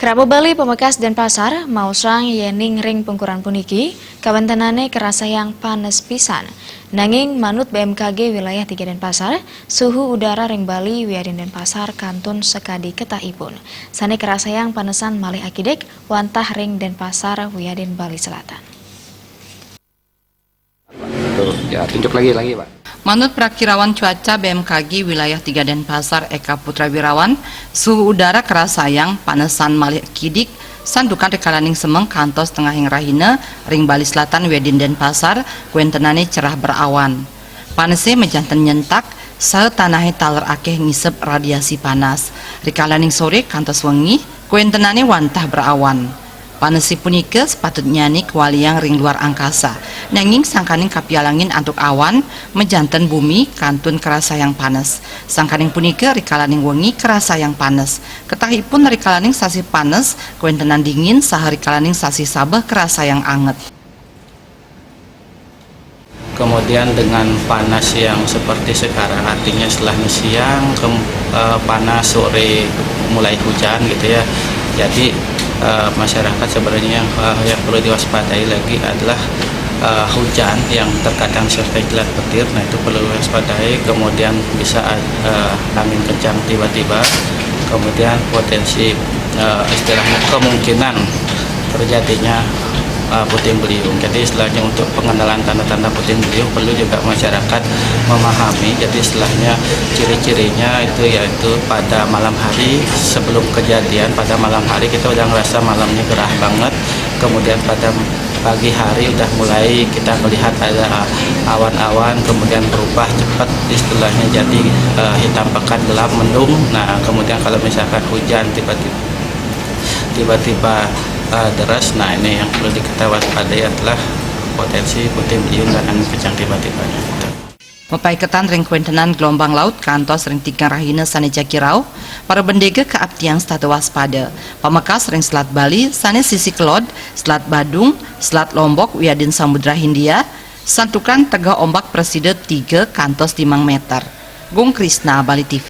Kerabu Bali Pemekas Denpasar mausang yening ring pengkuran puniki kawentenane kerasa yang panas pisan. Nanging manut BMKG wilayah 3 Denpasar, suhu udara ring Bali wiadin Denpasar kantun sekadi ketahipun. Sane kerasa yang panesan malih akidek wantah ring Denpasar wiadin Bali Selatan. Ya, tunjuk lagi Pak. Menurut Prakirawan Cuaca BMKG wilayah 3 Denpasar Eka Putra Wirawan, suhu udara kerasa yang panesan malih kidik sandukan rekalaning semeng kantos tengah hing rahina ring Bali Selatan wedin Denpasar kuentenane cerah berawan. Panese mejanten nyentak saha tanahe taler akeh ngisep radiasi panas. Rekalaning sore kantos wengi kuentenane wantah berawan. Panesi punika sepatutnya nih waliang ring luar angkasa. Nanging sangkaning kapialangin antuk awan mejanten bumi kantun kerasa yang panas. Sangkaning punika rikalaning wengi kerasa yang panas. Ketahipun rikalaning sasi panas kuentenan dingin saha rikalaning sasi sabah kerasa yang anget. Kemudian dengan panas yang seperti sekarang, artinya setelah siang panas, sore mulai hujan gitu ya. Jadi masyarakat sebenarnya yang perlu diwaspadai lagi adalah hujan yang terkadang sampai kilat petir. Nah itu perlu diwaspadai. Kemudian bisa angin kencang tiba-tiba. Kemudian potensi istilahnya kemungkinan terjadinya puting beliung. Jadi istilahnya untuk pengenalan tanda-tanda puting beliung perlu juga masyarakat memahami. Jadi istilahnya ciri-cirinya itu yaitu pada malam hari sebelum kejadian, pada malam hari kita udah ngerasa malamnya gerah banget. Kemudian pada pagi hari udah mulai kita melihat ada awan-awan, kemudian berubah cepat istilahnya jadi hitam pekat, gelap, mendung. Nah kemudian kalau misalkan hujan tiba-tiba deras, nah ini yang perlu diketahui waspadai adalah potensi puting beliung dan angin kencang tiba-tibanya. Mepaiketan ring kuentenan gelombang laut kantos ring 3 rahina saneja kirau, para bendega keaptiang statu waspada. Pamekas ring Selat Bali, sane sisi Kelod, Selat Badung, Selat Lombok wiadin Samudra Hindia, santukan tegah ombak preside 3 kantos 5 meter. Gung Krisna, Bali TV.